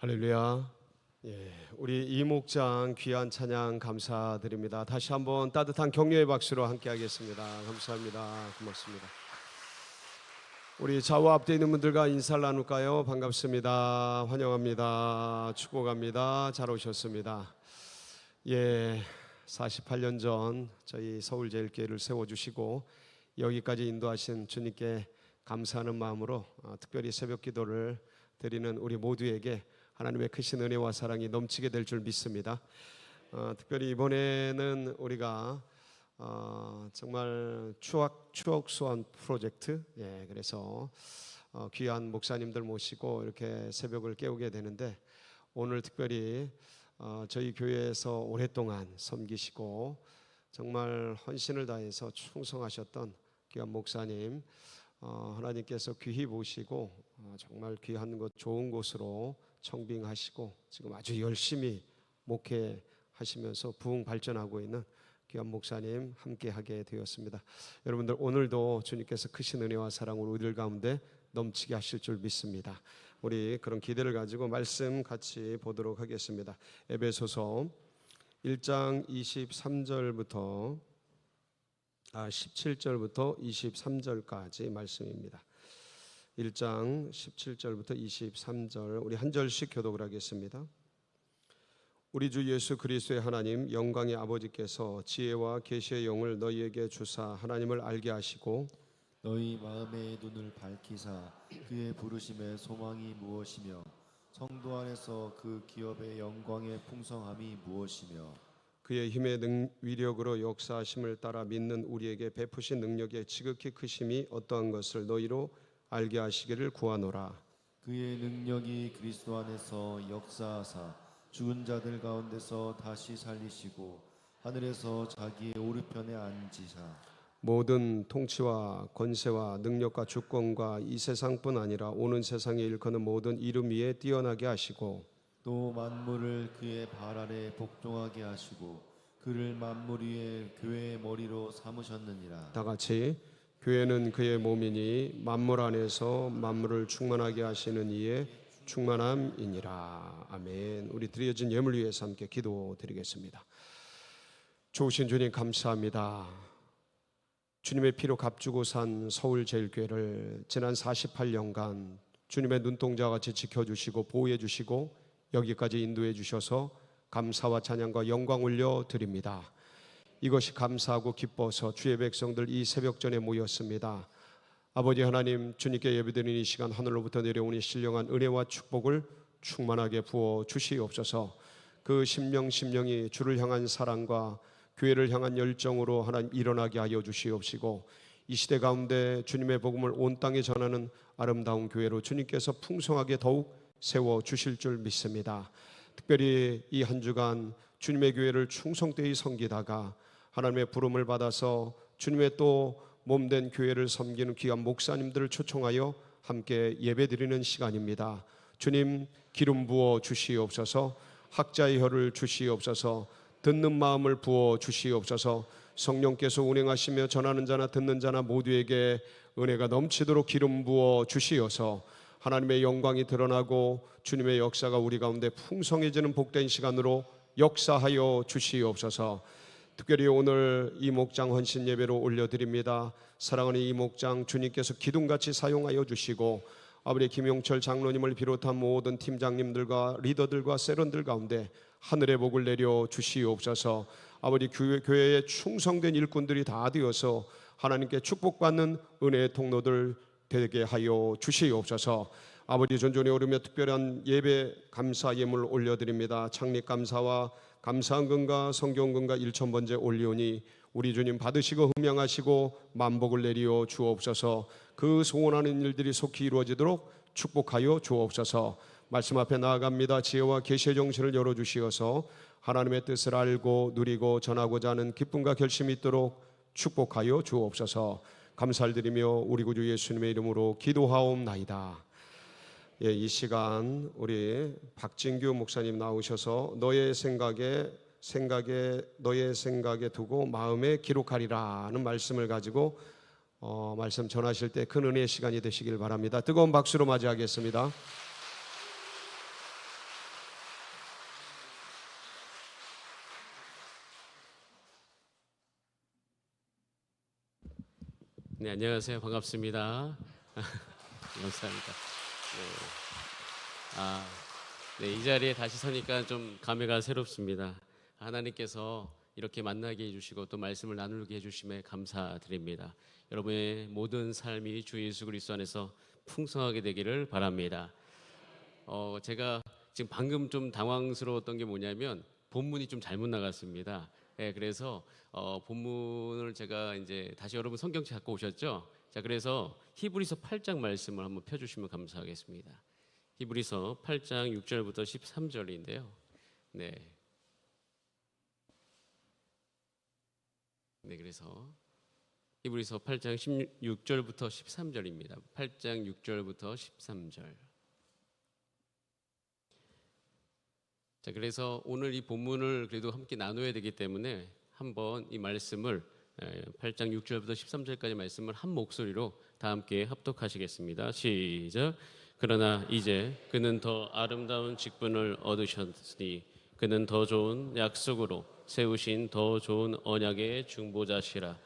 할렐루야. 우리 이목장 귀한 찬양 감사드립니다. 다시 한번 따뜻한 격려의 박수로 함께 하겠습니다. 감사합니다. 고맙습니다. 우리 좌우 앞에 있는 분들과 인사를 나눌까요? 반갑습니다. 환영합니다. 축복합니다. 잘 오셨습니다. 48년 전 저희 서울제일교회를 세워주시고 여기까지 인도하신 주님께 감사하는 마음으로 특별히 새벽 기도를 드리는 우리 모두에게 하나님의 크신 은혜와 사랑이 넘치게 될 줄 믿습니다. 특별히 이번에는 우리가 정말 추억 소환 프로젝트, 그래서 귀한 목사님들 모시고 이렇게 새벽을 깨우게 되는데, 오늘 특별히 저희 교회에서 오랫동안 섬기시고 정말 헌신을 다해서 충성하셨던 귀한 목사님, 하나님께서 귀히 보시고 정말 귀한 곳, 좋은 곳으로 청빙하시고 지금 아주 열심히 목회하시면서 부흥 발전하고 있는 귀한 목사님 함께하게 되었습니다. 여러분들 오늘도 주님께서 크신 은혜와 사랑으로 우리들 가운데 넘치게 하실 줄 믿습니다. 우리 그런 기대를 가지고 말씀 같이 보도록 하겠습니다. 에베소서 1장 17절부터 23절까지 말씀입니다. 1장 17절부터 23절 우리 한 절씩 교독을 하겠습니다. 우리 주 예수 그리스도의 하나님 영광의 아버지께서 지혜와 계시의 영을 너희에게 주사 하나님을 알게 하시고 너희 마음의 눈을 밝히사 그의 부르심의 소망이 무엇이며 성도 안에서 그 기업의 영광의 풍성함이 무엇이며 그의 힘의 위력으로 역사하심을 따라 믿는 우리에게 베푸신 능력의 지극히 크심이 어떠한 것을 너희로 알게 하시기를 구하노라. 그의 능력이 그리스도 안에서 역사하사 죽은 자들 가운데서 다시 살리시고 하늘에서 자기의 오른편에 앉으사 모든 통치와 권세와 능력과 주권과 이 세상뿐 아니라 오는 세상에 일컫는 모든 이름 위에 뛰어나게 하시고 또 만물을 그의 발 아래 복종하게 하시고 그를 만물 위에 교회의 머리로 삼으셨느니라. 다 같이 교회는 그의 몸이니 만물 안에서 만물을 충만하게 하시는 이의 충만함이니라. 아멘. 우리 드려진 예물 위해서 함께 기도드리겠습니다. 좋으신 주님 감사합니다. 주님의 피로 값주고 산 서울제일교회를 지난 48년간 주님의 눈동자같이 지켜주시고 보호해주시고 여기까지 인도해 주셔서 감사와 찬양과 영광 올려드립니다. 이것이 감사하고 기뻐서 주의 백성들 이 새벽전에 모였습니다. 아버지 하나님, 주님께 예배드리는 이 시간 하늘로부터 내려오니 신령한 은혜와 축복을 충만하게 부어 주시옵소서. 그 심령이 주를 향한 사랑과 교회를 향한 열정으로 하나님 일어나게 하여 주시옵시고 이 시대 가운데 주님의 복음을 온 땅에 전하는 아름다운 교회로 주님께서 풍성하게 더욱 세워주실 줄 믿습니다. 특별히 이 한 주간 주님의 교회를 충성되이 섬기다가 하나님의 부름을 받아서 주님의 또 몸된 교회를 섬기는 귀한 목사님들을 초청하여 함께 예배드리는 시간입니다. 주님 기름 부어 주시옵소서. 학자의 혀를 주시옵소서. 듣는 마음을 부어 주시옵소서. 성령께서 운행하시며 전하는 자나 듣는 자나 모두에게 은혜가 넘치도록 기름 부어 주시어서 하나님의 영광이 드러나고 주님의 역사가 우리 가운데 풍성해지는 복된 시간으로 역사하여 주시옵소서. 특별히 오늘 이 목장 헌신 예배로 올려드립니다. 사랑하는 이 목장 주님께서 기둥같이 사용하여 주시고 아버지 김용철 장로님을 비롯한 모든 팀장님들과 리더들과 세런들 가운데 하늘의 복을 내려 주시옵소서. 아버지 교회에 충성된 일꾼들이 다 되어서 하나님께 축복받는 은혜의 통로들 되게 하여 주시옵소서. 아버지 존존에 오르며 특별한 예배 감사 예물 올려드립니다. 창립 감사와 감사헌금과 성경금과 1,000번째 올리오니 우리 주님 받으시고 흠양하시고 만복을 내리어 주옵소서. 그 소원하는 일들이 속히 이루어지도록 축복하여 주옵소서. 말씀 앞에 나아갑니다. 지혜와 계시의 정신을 열어주시어서 하나님의 뜻을 알고 누리고 전하고자 하는 기쁨과 결심이 있도록 축복하여 주옵소서. 감사를 드리며 우리 구주 예수님의 이름으로 기도하옵나이다. 이 시간 우리 박진규 목사님 나오셔서 너의 생각에 두고 마음에 기록하리라는 말씀을 가지고 말씀 전하실 때 큰 은혜의 시간이 되시길 바랍니다. 뜨거운 박수로 맞이하겠습니다. 네, 안녕하세요. 반갑습니다. 감사합니다. 네, 이 자리에 다시 서니까 좀 감회가 새롭습니다. 하나님께서 이렇게 만나게 해주시고 또 말씀을 나누게 해주심에 감사드립니다. 여러분의 모든 삶이 주 예수 그리스도 안에서 풍성하게 되기를 바랍니다. 제가 지금 방금 좀 당황스러웠던 게 뭐냐면 본문이 좀 잘못 나갔습니다. 그래서 본문을 제가 이제 다시 여러분 성경책 갖고 오셨죠? 자, 그래서 히브리서 8장 말씀을 한번 펴주시면 감사하겠습니다. 히브리서 8장 6절부터 13절인데요. 네, 그래서 히브리서 8장 16절부터 13절입니다. 8장 6절부터 13절. 자, 그래서 오늘 이 본문을 그래도 함께 나눠야 되기 때문에 한번 이 말씀을 8장 6절부터 13절까지 말씀을 한 목소리로 다 함께 합독하시겠습니다. 시작. 그러나 이제 그는 더 아름다운 직분을 얻으셨으니 그는 더 좋은 약속으로 세우신 더 좋은 언약의 중보자시라.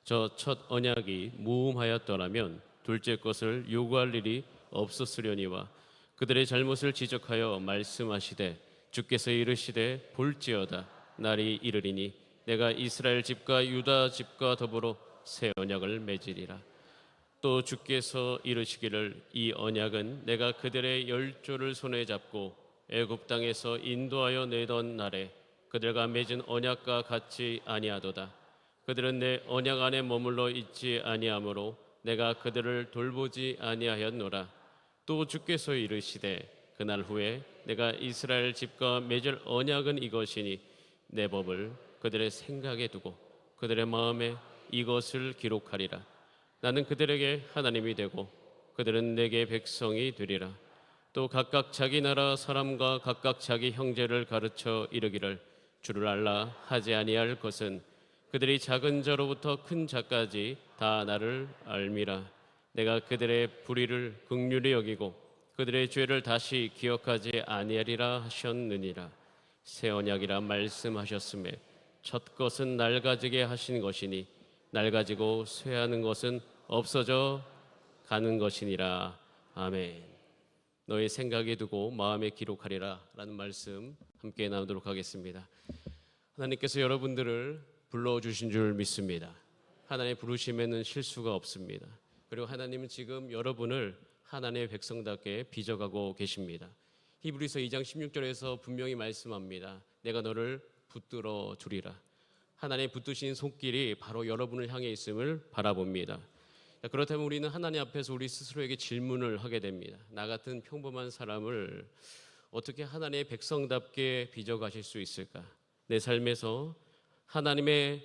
저 첫 언약이 무음하였더라면 둘째 것을 요구할 일이 없었으려니와 그들의 잘못을 지적하여 말씀하시되 주께서 이르시되 볼지어다 날이 이르리니 내가 이스라엘 집과 유다 집과 더불어 새 언약을 맺으리라. 또 주께서 이르시기를 이 언약은 내가 그들의 열조를 손에 잡고 애굽 땅에서 인도하여 내던 날에 그들과 맺은 언약과 같지 아니하도다. 그들은 내 언약 안에 머물러 있지 아니하므로 내가 그들을 돌보지 아니하였노라. 또 주께서 이르시되 그날 후에 내가 이스라엘 집과 맺을 언약은 이것이니 내 법을 그들의 생각에 두고 그들의 마음에 이것을 기록하리라. 나는 그들에게 하나님이 되고 그들은 내게 백성이 되리라. 또 각각 자기 나라 사람과 각각 자기 형제를 가르쳐 이르기를 주를 알라 하지 아니할 것은 그들이 작은 자로부터 큰 자까지 다 나를 알미라. 내가 그들의 불의를 긍휼히 여기고 그들의 죄를 다시 기억하지 아니하리라 하셨느니라. 새 언약이라 말씀하셨음에 첫 것은 낡아지게 하신 것이니 낡아지고 쇠하는 것은 없어져 가는 것이니라. 아멘. 너의 생각에 두고 마음에 기록하리라 라는 말씀 함께 나누도록 하겠습니다. 하나님께서 여러분들을 불러주신 줄 믿습니다. 하나님의 부르심에는 실수가 없습니다. 그리고 하나님은 지금 여러분을 하나님의 백성답게 빚어가고 계십니다. 히브리서 2장 16절에서 분명히 말씀합니다. 내가 너를 붙들어 주리라. 하나님의 붙드신 손길이 바로 여러분을 향해 있음을 바라봅니다. 그렇다면 우리는 하나님 앞에서 우리 스스로에게 질문을 하게 됩니다. 나 같은 평범한 사람을 어떻게 하나님의 백성답게 빚어가실 수 있을까? 내 삶에서 하나님의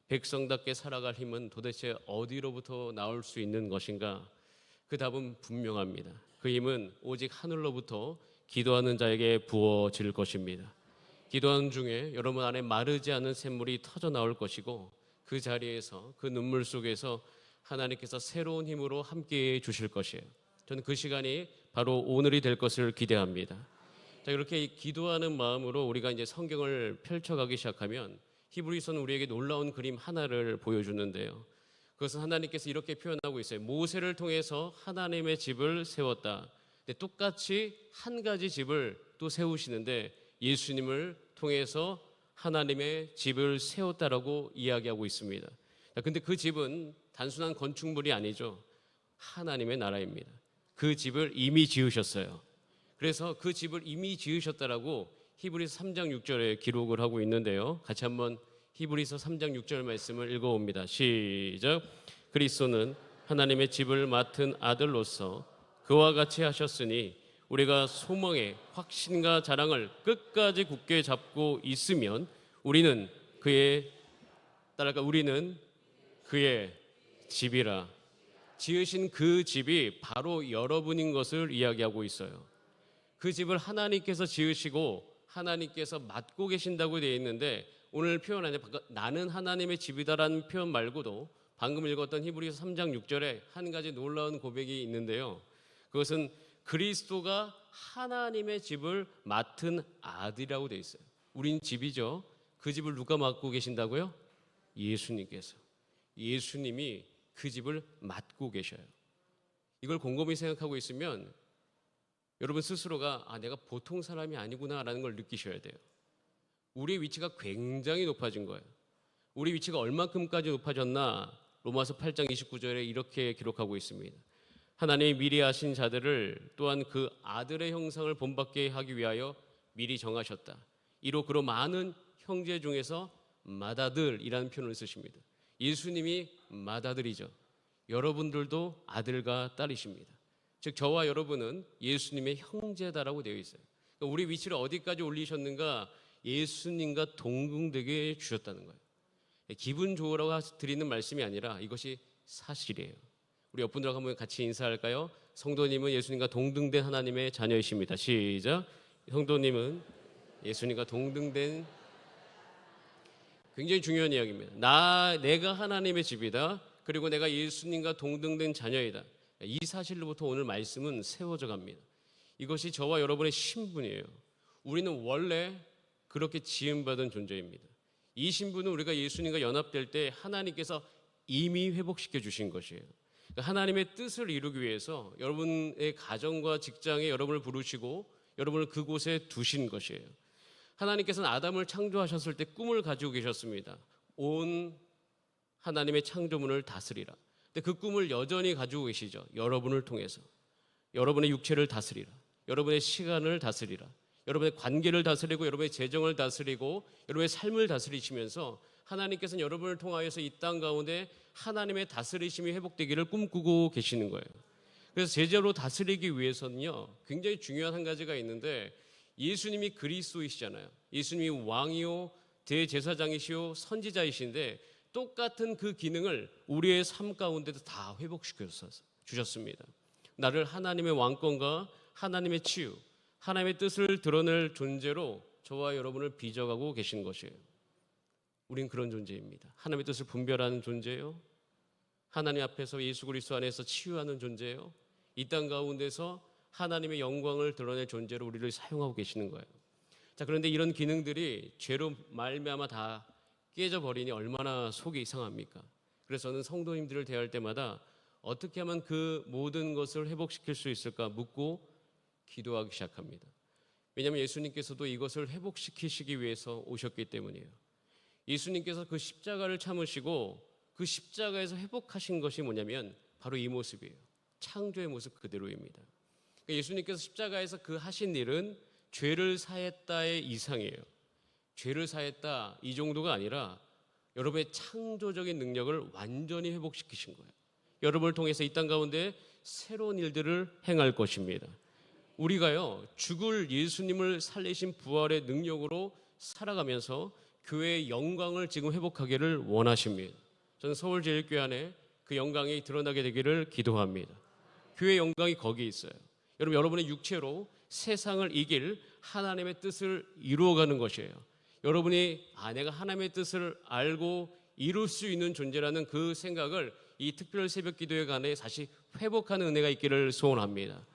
백성답게 살아갈 힘은 도대체 어디로부터 나올 수 있는 것인가? 그 답은 분명합니다. 그 힘은 오직 하늘로부터 기도하는 자에게 부어질 것입니다. 기도하는 중에 여러분 안에 마르지 않은 샘물이 터져 나올 것이고 그 자리에서 그 눈물 속에서 하나님께서 새로운 힘으로 함께해 주실 것이에요. 저는 그 시간이 바로 오늘이 될 것을 기대합니다. 자, 이렇게 기도하는 마음으로 우리가 이제 성경을 펼쳐가기 시작하면 히브리서는 우리에게 놀라운 그림 하나를 보여주는데요. 그것은 하나님께서 이렇게 표현하고 있어요. 모세를 통해서 하나님의 집을 세웠다. 근데 똑같이 한 가지 집을 또 세우시는데 예수님을 통해서 하나님의 집을 세웠다라고 이야기하고 있습니다. 근데 그 집은 단순한 건축물이 아니죠. 하나님의 나라입니다. 그 집을 이미 지으셨어요. 그래서 그 집을 이미 지으셨다라고 히브리서 3장 6절에 기록을 하고 있는데요. 같이 한번 히브리서 3장 6절 말씀을 읽어봅니다. 시작. 그리스도는 하나님의 집을 맡은 아들로서 그와 같이 하셨으니 우리가 소망의 확신과 자랑을 끝까지 굳게 잡고 있으면 우리는 그의 집이라. 지으신 그 집이 바로 여러분인 것을 이야기하고 있어요. 그 집을 하나님께서 지으시고 하나님께서 맡고 계신다고 되어 있는데 오늘 표현하는 나는 하나님의 집이다라는 표현 말고도 방금 읽었던 히브리서 3장 6절에 한 가지 놀라운 고백이 있는데요. 그것은 그리스도가 하나님의 집을 맡은 아들이라고 되어 있어요. 우린 집이죠. 그 집을 누가 맡고 계신다고요? 예수님께서. 예수님이 그 집을 맡고 계셔요. 이걸 곰곰이 생각하고 있으면 여러분 스스로가 내가 보통 사람이 아니구나라는 걸 느끼셔야 돼요. 우리의 위치가 굉장히 높아진 거예요. 우리 위치가 얼만큼까지 높아졌나? 로마서 8장 29절에 이렇게 기록하고 있습니다. 하나님이 미리 아신 자들을 또한 그 아들의 형상을 본받게 하기 위하여 미리 정하셨다. 이로 그로 많은 형제 중에서 맏아들이라는 표현을 쓰십니다. 예수님이 맏아들이죠. 여러분들도 아들과 딸이십니다. 즉 저와 여러분은 예수님의 형제다라고 되어 있어요. 그러니까 우리 위치를 어디까지 올리셨는가? 예수님과 동등되게 주셨다는 거예요. 기분 좋으라고 드리는 말씀이 아니라 이것이 사실이에요. 우리 옆분들하고 한번 같이 인사할까요? 성도님은 예수님과 동등된 하나님의 자녀이십니다. 시작. 성도님은 예수님과 동등된, 굉장히 중요한 이야기입니다. 내가 하나님의 집이다. 그리고 내가 예수님과 동등된 자녀이다. 이 사실로부터 오늘 말씀은 세워져 갑니다. 이것이 저와 여러분의 신분이에요. 우리는 원래 그렇게 지음받은 존재입니다. 이 신분은 우리가 예수님과 연합될 때 하나님께서 이미 회복시켜 주신 것이에요. 그러니까 하나님의 뜻을 이루기 위해서 여러분의 가정과 직장에 여러분을 부르시고 여러분을 그곳에 두신 것이에요. 하나님께서는 아담을 창조하셨을 때 꿈을 가지고 계셨습니다. 온 하나님의 창조문을 다스리라. 근데 그 꿈을 여전히 가지고 계시죠. 여러분을 통해서. 여러분의 육체를 다스리라. 여러분의 시간을 다스리라. 여러분의 관계를 다스리고 여러분의 재정을 다스리고 여러분의 삶을 다스리시면서 하나님께서는 여러분을 통하여서 이 땅 가운데 하나님의 다스리심이 회복되기를 꿈꾸고 계시는 거예요. 그래서 제자로 다스리기 위해서는요, 굉장히 중요한 한 가지가 있는데, 예수님이 그리스도이시잖아요. 예수님이 왕이요 대제사장이시요 선지자이신데 똑같은 그 기능을 우리의 삶 가운데도 다 회복시켜 주셨습니다. 나를 하나님의 왕권과 하나님의 치유, 하나님의 뜻을 드러낼 존재로 저와 여러분을 빚어가고 계신 것이에요. 우린 그런 존재입니다. 하나님의 뜻을 분별하는 존재예요. 하나님 앞에서 예수 그리스도 안에서 치유하는 존재예요. 이 땅 가운데서 하나님의 영광을 드러낼 존재로 우리를 사용하고 계시는 거예요. 자, 그런데 이런 기능들이 죄로 말미암아 다 깨져버리니 얼마나 속이 상합니까? 그래서 저는 성도님들을 대할 때마다 어떻게 하면 그 모든 것을 회복시킬 수 있을까 묻고 기도하기 시작합니다. 왜냐하면 예수님께서도 이것을 회복시키시기 위해서 오셨기 때문이에요. 예수님께서 그 십자가를 참으시고 그 십자가에서 회복하신 것이 뭐냐면 바로 이 모습이에요. 창조의 모습 그대로입니다. 그러니까 예수님께서 십자가에서 그 하신 일은 죄를 사했다의 이상이에요. 죄를 사했다 이 정도가 아니라 여러분의 창조적인 능력을 완전히 회복시키신 거예요. 여러분을 통해서 이 땅 가운데 새로운 일들을 행할 것입니다. 우리가요, 죽을 예수님을 살리신 부활의 능력으로 살아가면서 교회의 영광을 지금 회복하기를 원하십니다. 저는 서울제일교회 안에 그 영광이 드러나게 되기를 기도합니다. 교회의 영광이 거기 있어요. 여러분의 육체로 세상을 이길 하나님의 뜻을 이루어가는 것이에요. 여러분이 내가 하나님의 뜻을 알고 이룰 수 있는 존재라는 그 생각을 이 특별 새벽 기도회 간에 다시 회복하는 은혜가 있기를 소원합니다.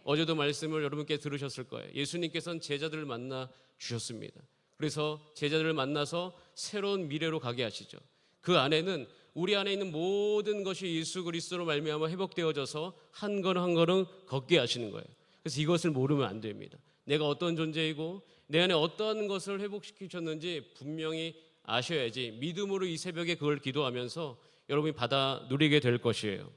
어제도 말씀을 여러분께 들으셨을 거예요. 예수님께서는 제자들을 만나 주셨습니다. 그래서 제자들을 만나서 새로운 미래로 가게 하시죠. 그 안에는 우리 안에 있는 모든 것이 예수 그리스도로 말미암아 회복되어져서 한 걸음 한 걸음 걷게 하시는 거예요. 그래서 이것을 모르면 안 됩니다. 내가 어떤 존재이고 내 안에 어떤 것을 회복시키셨는지 분명히 아셔야지 믿음으로 이 새벽에 그걸 기도하면서 여러분이 받아 누리게 될 것이에요.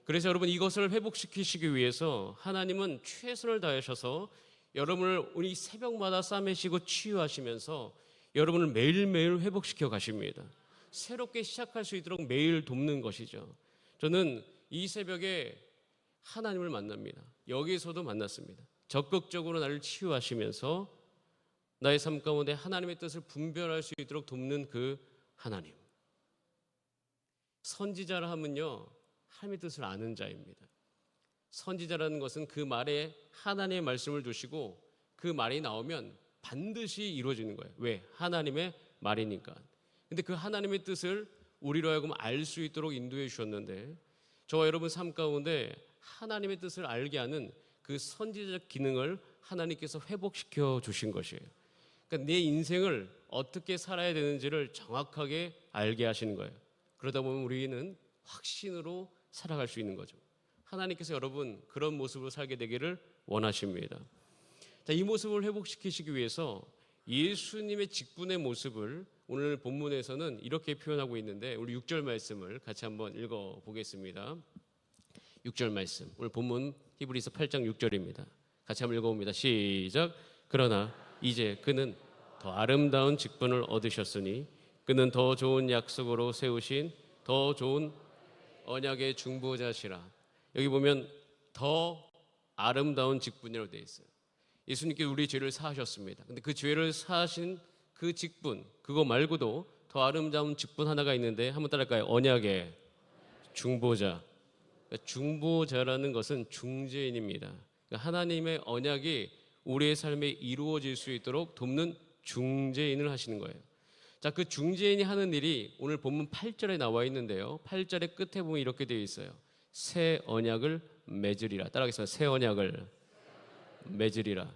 그래서 여러분 이것을 회복시키시기 위해서 하나님은 최선을 다하셔서 여러분을 우리 새벽마다 싸매시고 치유하시면서 여러분을 매일매일 회복시켜 가십니다. 새롭게 시작할 수 있도록 매일 돕는 것이죠. 저는 이 새벽에 하나님을 만납니다. 여기서도 만났습니다. 적극적으로 나를 치유하시면서 나의 삶 가운데 하나님의 뜻을 분별할 수 있도록 돕는 그 하나님. 선지자라 하면요, 하나님의 뜻을 아는 자입니다. 선지자라는 것은 그 말에 하나님의 말씀을 두시고 그 말이 나오면 반드시 이루어지는 거예요. 왜? 하나님의 말이니까. 근데 그 하나님의 뜻을 우리로 하여금 알 수 있도록 인도해 주셨는데 저와 여러분 삶 가운데 하나님의 뜻을 알게 하는 그 선지자적 기능을 하나님께서 회복시켜 주신 것이에요. 그러니까 내 인생을 어떻게 살아야 되는지를 정확하게 알게 하시는 거예요. 그러다 보면 우리는 확신으로 살아갈 수 있는 거죠. 하나님께서 여러분 그런 모습으로 살게 되기를 원하십니다. 자, 이 모습을 회복시키시기 위해서 예수님의 직분의 모습을 오늘 본문에서는 이렇게 표현하고 있는데, 우리 6절 말씀을 같이 한번 읽어보겠습니다. 6절 말씀, 오늘 본문 히브리서 8장 6절입니다. 같이 한번 읽어봅니다. 시작. 그러나 이제 그는 더 아름다운 직분을 얻으셨으니 그는 더 좋은 약속으로 세우신 더 좋은 언약의 중보자시라. 여기 보면 더 아름다운 직분이라고 되어 있어요. 예수님께 우리 죄를 사하셨습니다. 근데 그 죄를 사하신 그 직분, 그거 말고도 더 아름다운 직분 하나가 있는데 한번 따라할까요? 언약의 중보자. 그러니까 중보자라는 것은 중재인입니다. 그러니까 하나님의 언약이 우리의 삶에 이루어질 수 있도록 돕는 중재인을 하시는 거예요. 자, 그 중재인이 하는 일이 오늘 본문 8절에 나와 있는데요. 8절의 끝에 보면 이렇게 되어 있어요. 새 언약을 맺으리라. 따라하겠습니다. 새 언약을 맺으리라.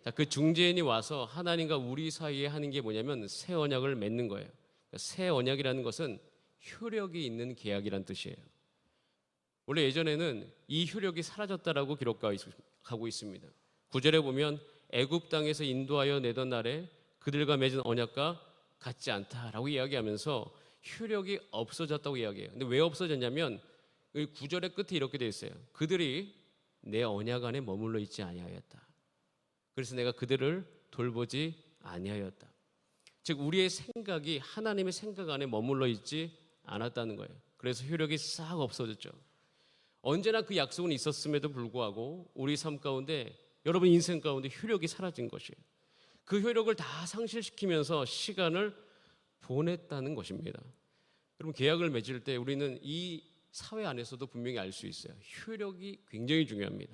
자, 그 중재인이 와서 하나님과 우리 사이에 하는 게 뭐냐면 새 언약을 맺는 거예요. 그러니까 새 언약이라는 것은 효력이 있는 계약이란 뜻이에요. 원래 예전에는 이 효력이 사라졌다라고 기록하고 있습니다. 9절에 보면 애굽 땅에서 인도하여 내던 날에 그들과 맺은 언약과 같지 않다라고 이야기하면서 효력이 없어졌다고 이야기해요. 근데 왜 없어졌냐면 9절의 끝에 이렇게 되어 있어요. 그들이 내 언약 안에 머물러 있지 아니하였다. 그래서 내가 그들을 돌보지 아니하였다. 즉 우리의 생각이 하나님의 생각 안에 머물러 있지 않았다는 거예요. 그래서 효력이 싹 없어졌죠. 언제나 그 약속은 있었음에도 불구하고 우리 삶 가운데, 여러분 인생 가운데 효력이 사라진 것이에요. 그 효력을 다 상실시키면서 시간을 보냈다는 것입니다. 여러분 계약을 맺을 때 우리는 이 사회 안에서도 분명히 알 수 있어요. 효력이 굉장히 중요합니다.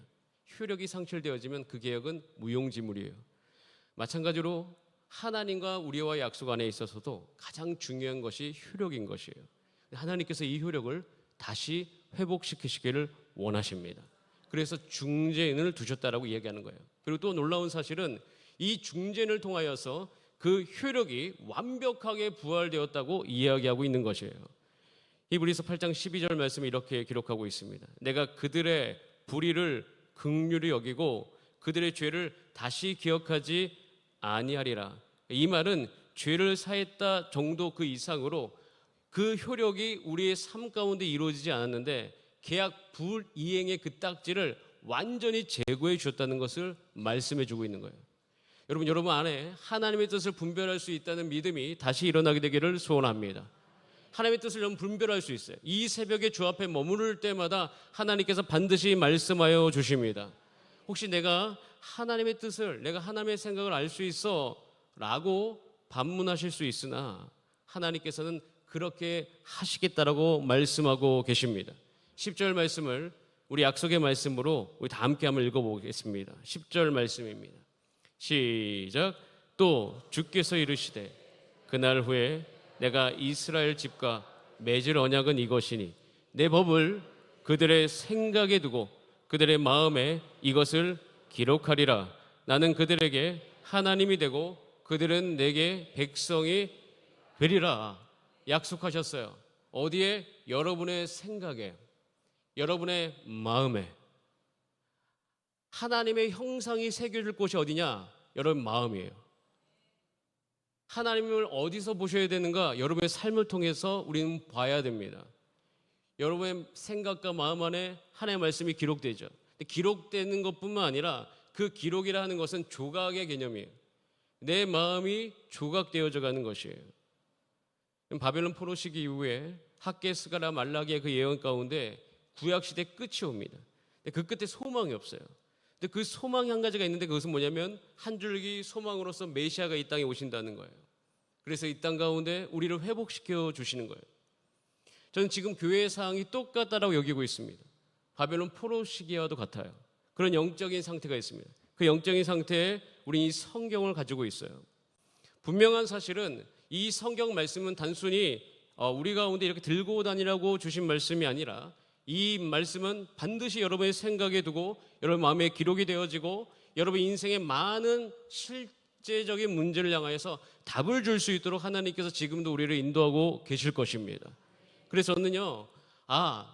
효력이 상실되어지면 그 계약은 무용지물이에요. 마찬가지로 하나님과 우리와의 약속 안에 있어서도 가장 중요한 것이 효력인 것이에요. 하나님께서 이 효력을 다시 회복시키시기를 원하십니다. 그래서 중재인을 두셨다라고 이야기하는 거예요. 그리고 또 놀라운 사실은 이 중재인을 통하여서 그 효력이 완벽하게 부활되었다고 이야기하고 있는 것이에요. 히브리서 8장 12절 말씀이 이렇게 기록하고 있습니다. 내가 그들의 불의를 긍휼히 여기고 그들의 죄를 다시 기억하지 아니하리라. 이 말은 죄를 사했다 정도 그 이상으로 그 효력이 우리의 삶 가운데 이루어지지 않았는데 계약 불이행의 그 딱지를 완전히 제거해 주셨다는 것을 말씀해 주고 있는 거예요. 여러분 안에 하나님의 뜻을 분별할 수 있다는 믿음이 다시 일어나게 되기를 소원합니다. 하나님의 뜻을 여러분 분별할 수 있어요. 이 새벽에 주 앞에 머무를 때마다 하나님께서 반드시 말씀하여 주십니다. 혹시 내가 하나님의 뜻을, 내가 하나님의 생각을 알 수 있어 라고 반문하실 수 있으나 하나님께서는 그렇게 하시겠다라고 말씀하고 계십니다. 10절 말씀을 우리 약속의 말씀으로 우리 다 함께 한번 읽어보겠습니다. 10절 말씀입니다. 시작. 또 주께서 이르시되 그날 후에 내가 이스라엘 집과 맺을 언약은 이것이니 내 법을 그들의 생각에 두고 그들의 마음에 이것을 기록하리라. 나는 그들에게 하나님이 되고 그들은 내게 백성이 되리라. 약속하셨어요. 어디에? 여러분의 생각에, 여러분의 마음에. 하나님의 형상이 새겨질 곳이 어디냐? 여러분 마음이에요. 하나님을 어디서 보셔야 되는가? 여러분의 삶을 통해서 우리는 봐야 됩니다. 여러분의 생각과 마음 안에 하나님의 말씀이 기록되죠. 기록되는 것뿐만 아니라 그 기록이라는 것은 조각의 개념이에요. 내 마음이 조각되어져 가는 것이에요. 바벨론 포로 시기 이후에 학개스가라 말라기의 그 예언 가운데 구약시대 끝이 옵니다. 그 끝에 소망이 없어요. 근데 그 소망이 한 가지가 있는데 그것은 뭐냐면 한 줄기 소망으로서 메시아가 이 땅에 오신다는 거예요. 그래서 이 땅 가운데 우리를 회복시켜 주시는 거예요. 저는 지금 교회의 상황이 똑같다라고 여기고 있습니다. 바벨론 포로 시기와도 같아요. 그런 영적인 상태가 있습니다. 그 영적인 상태에 우리는 이 성경을 가지고 있어요. 분명한 사실은 이 성경 말씀은 단순히 우리 가운데 이렇게 들고 다니라고 주신 말씀이 아니라 이 말씀은 반드시 여러분의 생각에 두고 여러분 마음에 기록이 되어지고 여러분 인생의 많은 실제적인 문제를 향하여서 답을 줄 수 있도록 하나님께서 지금도 우리를 인도하고 계실 것입니다. 그래서 저는요,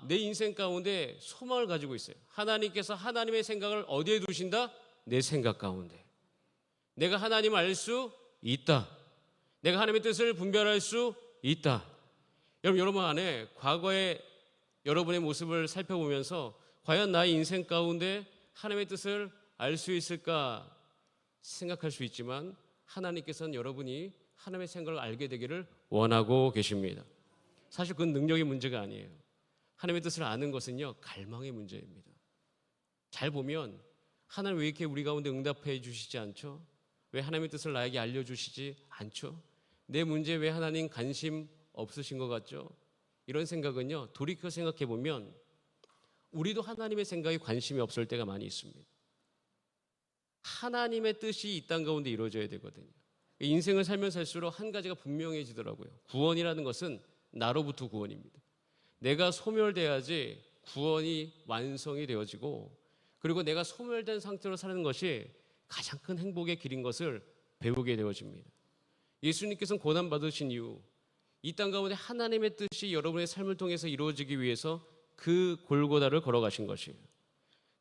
내 인생 가운데 소망을 가지고 있어요. 하나님께서 하나님의 생각을 어디에 두신다? 내 생각 가운데. 내가 하나님을 알 수 있다. 내가 하나님의 뜻을 분별할 수 있다. 여러분 안에 과거의 여러분의 모습을 살펴보면서 과연 나의 인생 가운데 하나님의 뜻을 알 수 있을까 생각할 수 있지만 하나님께서는 여러분이 하나님의 생각을 알게 되기를 원하고 계십니다. 사실 그건 능력의 문제가 아니에요. 하나님의 뜻을 아는 것은요, 갈망의 문제입니다. 잘 보면 하나님 왜 이렇게 우리 가운데 응답해 주시지 않죠? 왜 하나님의 뜻을 나에게 알려주시지 않죠? 내 문제에 왜 하나님 관심 없으신 것 같죠? 이런 생각은요, 돌이켜 생각해 보면 우리도 하나님의 생각에 관심이 없을 때가 많이 있습니다. 하나님의 뜻이 이 땅 가운데 이루어져야 되거든요. 인생을 살면 살수록 한 가지가 분명해지더라고요. 구원이라는 것은 나로부터 구원입니다. 내가 소멸돼야지 구원이 완성이 되어지고, 그리고 내가 소멸된 상태로 사는 것이 가장 큰 행복의 길인 것을 배우게 되어집니다. 예수님께서는 고난받으신 이유, 이 땅 가운데 하나님의 뜻이 여러분의 삶을 통해서 이루어지기 위해서 그 골고다를 걸어가신 것이에요.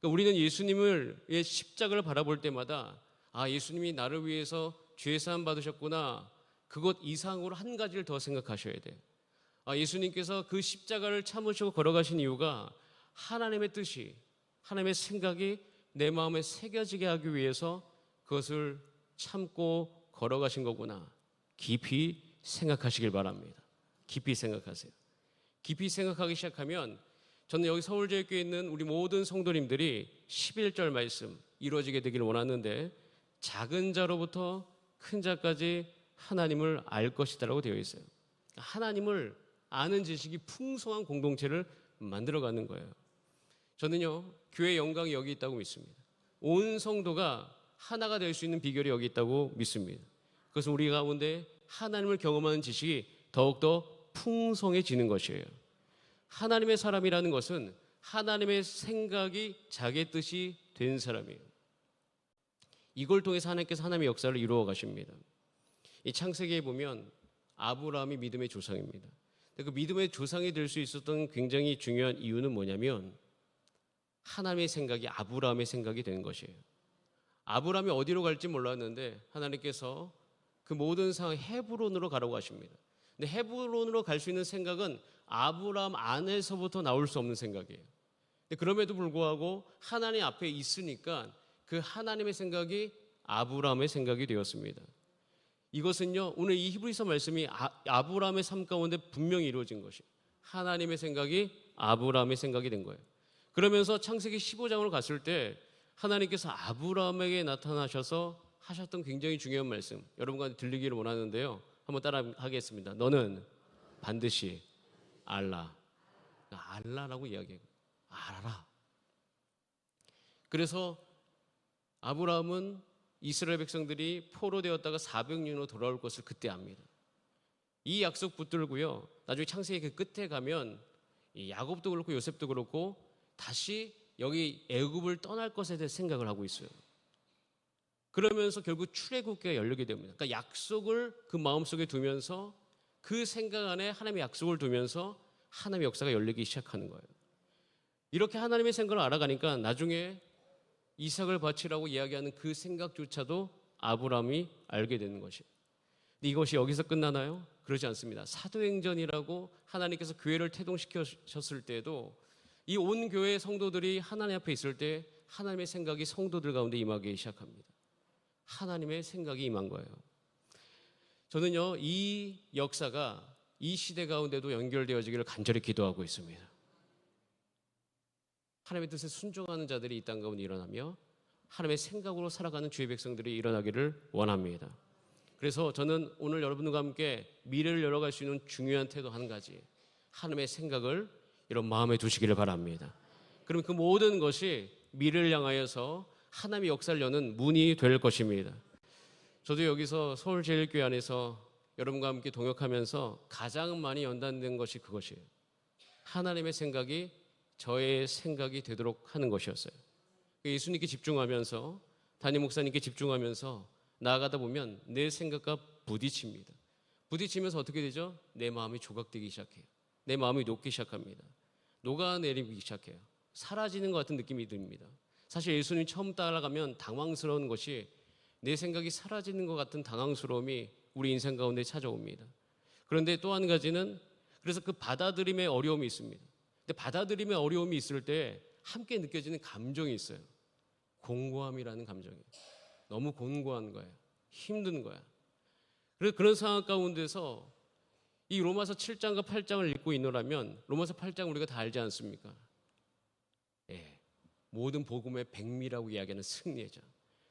그러니까 우리는 예수님의 십자가를 바라볼 때마다 예수님이 나를 위해서 죄사함 받으셨구나, 그것 이상으로 한 가지를 더 생각하셔야 돼요. 예수님께서 그 십자가를 참으시고 걸어가신 이유가 하나님의 뜻이, 하나님의 생각이 내 마음에 새겨지게 하기 위해서 그것을 참고 걸어가신 거구나. 깊이 생각하시길 바랍니다. 깊이 생각하세요. 깊이 생각하기 시작하면 저는 여기 서울제일교회에 있는 우리 모든 성도님들이 11절 말씀 이루어지게 되기를 원하는데, 작은 자로부터 큰 자까지 하나님을 알 것이다라고 되어 있어요. 하나님을 아는 지식이 풍성한 공동체를 만들어가는 거예요. 저는요, 교회의 영광이 여기 있다고 믿습니다. 온 성도가 하나가 될 수 있는 비결이 여기 있다고 믿습니다. 그것은 우리 가운데 하나님을 경험하는 지식이 더욱더 풍성해지는 것이에요. 하나님의 사람이라는 것은 하나님의 생각이 자기의 뜻이 된 사람이에요. 이걸 통해서 하나님께서 하나님의 역사를 이루어 가십니다. 이 창세기에 보면 아브라함이 믿음의 조상입니다. 그 믿음의 조상이 될 수 있었던 굉장히 중요한 이유는 뭐냐면 하나님의 생각이 아브라함의 생각이 된 것이에요. 아브라함이 어디로 갈지 몰랐는데 하나님께서 그 모든 상황 헤브론으로 가라고 하십니다. 근데 헤브론으로 갈 수 있는 생각은 아브라함 안에서부터 나올 수 없는 생각이에요. 근데 그럼에도 불구하고 하나님 앞에 있으니까 그 하나님의 생각이 아브라함의 생각이 되었습니다. 이것은요, 오늘 이 히브리서 말씀이 아브라함의 삶 가운데 분명히 이루어진 것이에요. 하나님의 생각이 아브라함의 생각이 된 거예요. 그러면서 창세기 15장으로 갔을 때 하나님께서 아브라함에게 나타나셔서 하셨던 굉장히 중요한 말씀, 여러분과 들리기를 원하는데요. 한번 따라 하겠습니다. 너는 반드시 알라. 알라라고 이야기해요. 알아라. 그래서 아브라함은 이스라엘 백성들이 포로되었다가 400년으로 돌아올 것을 그때 압니다. 이 약속 붙들고요, 나중에 창세기 그 끝에 가면 이 야곱도 그렇고 요셉도 그렇고 다시 여기 애굽을 떠날 것에 대해 생각을 하고 있어요. 그러면서 결국 출애굽기가 열리게 됩니다. 그러니까 약속을 그 마음속에 두면서 그 생각 안에 하나님의 약속을 두면서 하나님의 역사가 열리기 시작하는 거예요. 이렇게 하나님의 생각을 알아가니까 나중에 이삭을 바치라고 이야기하는 그 생각조차도 아브라함이 알게 되는 것이에요. 근데 이것이 여기서 끝나나요? 그러지 않습니다. 사도행전이라고 하나님께서 교회를 태동시키셨을 때에도 이 온 교회의 성도들이 하나님 앞에 있을 때 하나님의 생각이 성도들 가운데 임하기 시작합니다. 하나님의 생각이 임한 거예요. 저는요, 이 역사가 이 시대 가운데도 연결되어지기를 간절히 기도하고 있습니다. 하나님의 뜻에 순종하는 자들이 이 땅 가운데 일어나며 하나님의 생각으로 살아가는 주의 백성들이 일어나기를 원합니다. 그래서 저는 오늘 여러분과 함께 미래를 열어갈 수 있는 중요한 태도 한 가지, 하나님의 생각을 이런 마음에 두시기를 바랍니다. 그럼 그 모든 것이 미래를 향하여서 하나님의 역사를 여는 문이 될 것입니다. 저도 여기서 서울제일교회 안에서 여러분과 함께 동역하면서 가장 많이 연단된 것이 그것이에요. 하나님의 생각이 저의 생각이 되도록 하는 것이었어요. 예수님께 집중하면서, 담임 목사님께 집중하면서 나아가다 보면 내 생각과 부딪힙니다. 부딪히면서 어떻게 되죠? 내 마음이 조각되기 시작해요. 내 마음이 녹기 시작합니다. 녹아내리기 시작해요. 사라지는 것 같은 느낌이 듭니다. 사실 예수님 처음 따라가면 당황스러운 것이 내 생각이 사라지는 것 같은 당황스러움이 우리 인생 가운데 찾아옵니다. 그런데 또 한 가지는 그래서 그 받아들임의 어려움이 있습니다. 근데 받아들임의 어려움이 있을 때 함께 느껴지는 감정이 있어요. 공고함이라는 감정이에요. 너무 곤고한 거예요. 힘든 거야. 그래서 그런 상황 가운데서 이 로마서 7장과 8장을 읽고 있노라면 로마서 8장 우리가 다 알지 않습니까? 예, 모든 복음의 백미라고 이야기하는 승리자.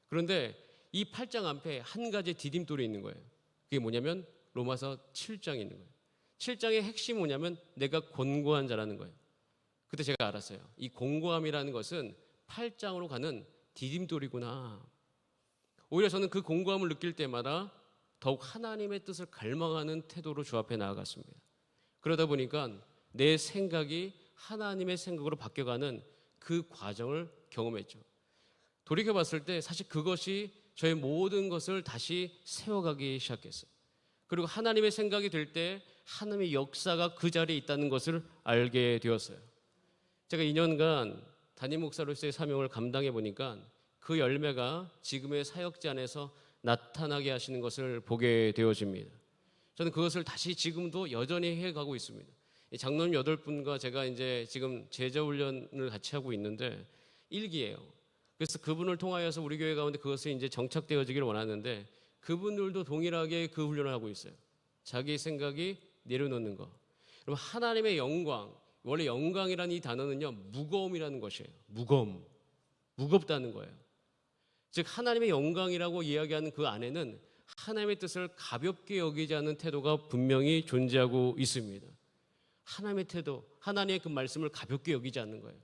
그런데 이 8장 앞에 한 가지 디딤돌이 있는 거예요. 그게 뭐냐면 로마서 7장에 있는 거예요. 7장의 핵심이 뭐냐면 내가 곤고한 자라는 거예요. 그때 제가 알았어요. 이 곤고함이라는 것은 8장으로 가는 디딤돌이구나. 오히려 저는 그 곤고함을 느낄 때마다 더욱 하나님의 뜻을 갈망하는 태도로 주 앞에 나아갔습니다. 그러다 보니까 내 생각이 하나님의 생각으로 바뀌어가는 그 과정을 경험했죠. 돌이켜봤을 때 사실 그것이 저의 모든 것을 다시 세워가기 시작했어요. 그리고 하나님의 생각이 될 때 하나님의 역사가 그 자리에 있다는 것을 알게 되었어요. 제가 2년간 담임 목사로서의 사명을 감당해 보니까 그 열매가 지금의 사역자 안에서 나타나게 하시는 것을 보게 되어집니다. 저는 그것을 다시 지금도 여전히 해가고 있습니다. 장로님 8분과 제가 이제 지금 제자 훈련을 같이 하고 있는데 1기예요. 그래서 그분을 통하여서 우리 교회 가운데 그것이 이제 정착되어지기를 원하는데 그분들도 동일하게 그 훈련을 하고 있어요. 자기 생각이 내려놓는 거. 그럼 하나님의 영광, 원래 영광이라는 이 단어는요 무거움이라는 것이에요. 무거움, 무겁다는 거예요. 즉 하나님의 영광이라고 이야기하는 그 안에는 하나님의 뜻을 가볍게 여기지 않는 태도가 분명히 존재하고 있습니다. 하나님의 태도, 하나님의 그 말씀을 가볍게 여기지 않는 거예요.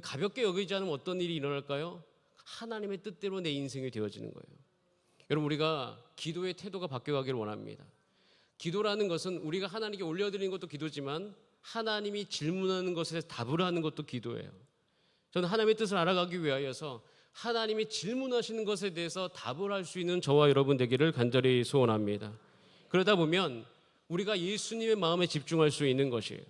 가볍게 여기지 않으면 어떤 일이 일어날까요? 하나님의 뜻대로 내 인생이 되어지는 거예요. 여러분 우리가 기도의 태도가 바뀌어가기를 원합니다. 기도라는 것은 우리가 하나님께 올려드리는 것도 기도지만 하나님이 질문하는 것에 답을 하는 것도 기도예요. 저는 하나님의 뜻을 알아가기 위하여서 하나님이 질문하시는 것에 대해서 답을 할 수 있는 저와 여러분 되기를 간절히 소원합니다. 그러다 보면 우리가 예수님의 마음에 집중할 수 있는 것이에요.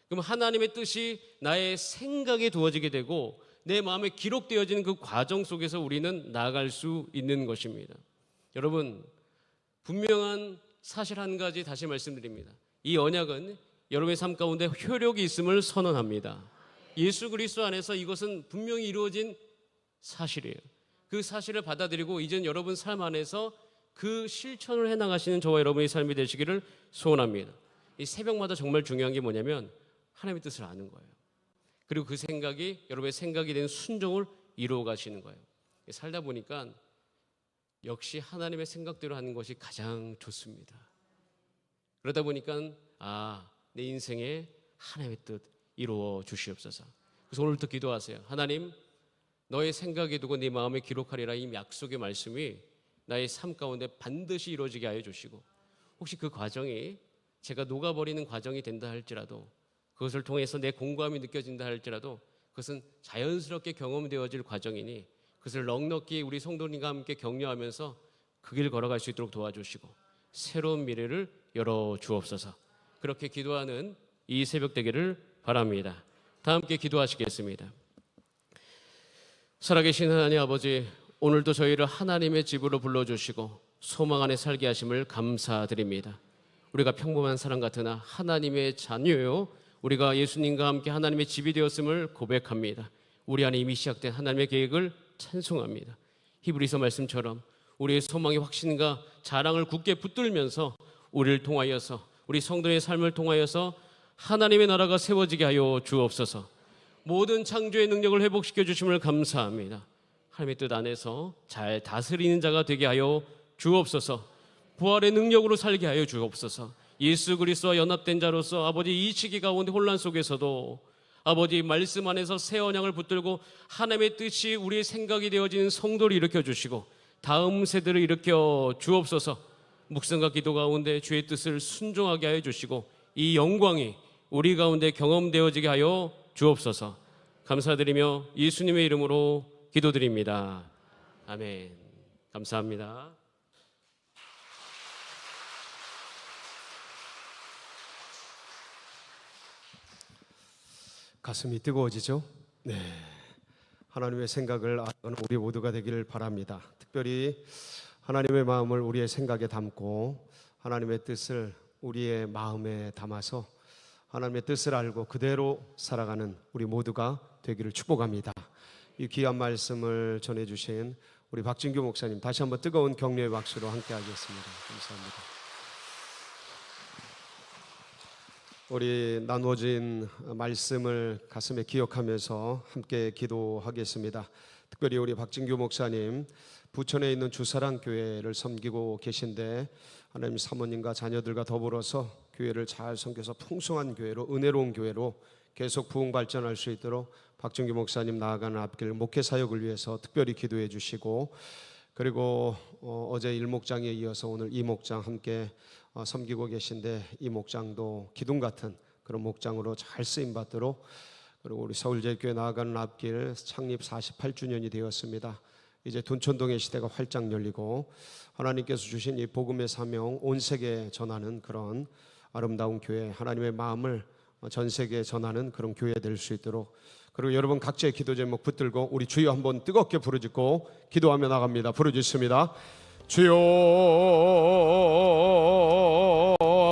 그럼 하나님의 뜻이 나의 생각에 두어지게 되고 내 마음에 기록되어지는 그 과정 속에서 우리는 나아갈 수 있는 것입니다. 여러분 분명한 사실 한 가지 다시 말씀드립니다. 이 언약은 여러분의 삶 가운데 효력이 있음을 선언합니다. 예수 그리스도 안에서 이것은 분명히 이루어진 사실이에요. 그 사실을 받아들이고 이제는 여러분 삶 안에서 그 실천을 해나가시는 저와 여러분의 삶이 되시기를 소원합니다. 이 새벽마다 정말 중요한 게 뭐냐면 하나님의 뜻을 아는 거예요. 그리고 그 생각이 여러분의 생각이 된 순종을 이루어 가시는 거예요. 살다 보니까 역시 하나님의 생각대로 하는 것이 가장 좋습니다. 그러다 보니까 내 인생에 하나님의 뜻 이루어 주시옵소서. 그래서 오늘부터 기도하세요. 하나님 너의 생각에 두고 네 마음에 기록하리라 이 약속의 말씀이 나의 삶 가운데 반드시 이루어지게 하여 주시고 혹시 그 과정이 제가 녹아버리는 과정이 된다 할지라도 그것을 통해서 내 공감이 느껴진다 할지라도 그것은 자연스럽게 경험되어질 과정이니 그것을 넉넉히 우리 성도님과 함께 격려하면서 그 길 걸어갈 수 있도록 도와주시고 새로운 미래를 열어주옵소서. 그렇게 기도하는 이 새벽 되기를 바랍니다. 다 함께 기도하시겠습니다. 살아계신 하나님 아버지, 오늘도 저희를 하나님의 집으로 불러주시고 소망 안에 살게 하심을 감사드립니다. 우리가 평범한 사람 같으나 하나님의 자녀요, 우리가 예수님과 함께 하나님의 집이 되었음을 고백합니다. 우리 안에 이미 시작된 하나님의 계획을 찬송합니다. 히브리서 말씀처럼 우리의 소망의 확신과 자랑을 굳게 붙들면서 우리를 통하여서 우리 성도의 삶을 통하여서 하나님의 나라가 세워지게 하여 주옵소서. 모든 창조의 능력을 회복시켜 주심을 감사합니다. 하나님의 뜻 안에서 잘 다스리는 자가 되게 하여 주옵소서. 부활의 능력으로 살게 하여 주옵소서. 예수 그리스도와 연합된 자로서 아버지 이 시기 가운데 혼란 속에서도 아버지 말씀 안에서 새 언약을 붙들고 하나님의 뜻이 우리의 생각이 되어지는 성도를 일으켜 주시고 다음 세대를 일으켜 주옵소서. 묵상과 기도 가운데 주의 뜻을 순종하게 하여 주시고 이 영광이 우리 가운데 경험되어지게 하여 주옵소서. 감사드리며 예수님의 이름으로 기도드립니다. 아멘. 감사합니다. 가슴이 뜨거워지죠? 네. 하나님의 생각을 알아가는 우리 모두가 되기를 바랍니다. 특별히 하나님의 마음을 우리의 생각에 담고 하나님의 뜻을 우리의 마음에 담아서 하나님의 뜻을 알고 그대로 살아가는 우리 모두가 되기를 축복합니다. 이 귀한 말씀을 전해주신 우리 박진규 목사님 다시 한번 뜨거운 격려의 박수로 함께 하겠습니다. 감사합니다. 우리 나누어진 말씀을 가슴에 기억하면서 함께 기도하겠습니다. 특별히 우리 박진규 목사님 부천에 있는 주사랑교회를 섬기고 계신데 하나님 사모님과 자녀들과 더불어서 교회를 잘 섬겨서 풍성한 교회로 은혜로운 교회로 계속 부흥 발전할 수 있도록 박진규 목사님 나아가는 앞길 목회 사역을 위해서 특별히 기도해 주시고, 그리고 어제 일목장에 이어서 오늘 이목장 함께 섬기고 계신데 이 목장도 기둥 같은 그런 목장으로 잘 쓰임 받도록, 그리고 우리 서울제일교회 나아가는 앞길 창립 48주년이 되었습니다. 이제 둔촌동의 시대가 활짝 열리고 하나님께서 주신 이 복음의 사명 온 세계에 전하는 그런 아름다운 교회, 하나님의 마음을 전 세계에 전하는 그런 교회 될 수 있도록, 그리고 여러분 각자의 기도 제목 붙들고 우리 주여 한번 뜨겁게 부르짖고 기도하며 나갑니다. 부르짖습니다. 주여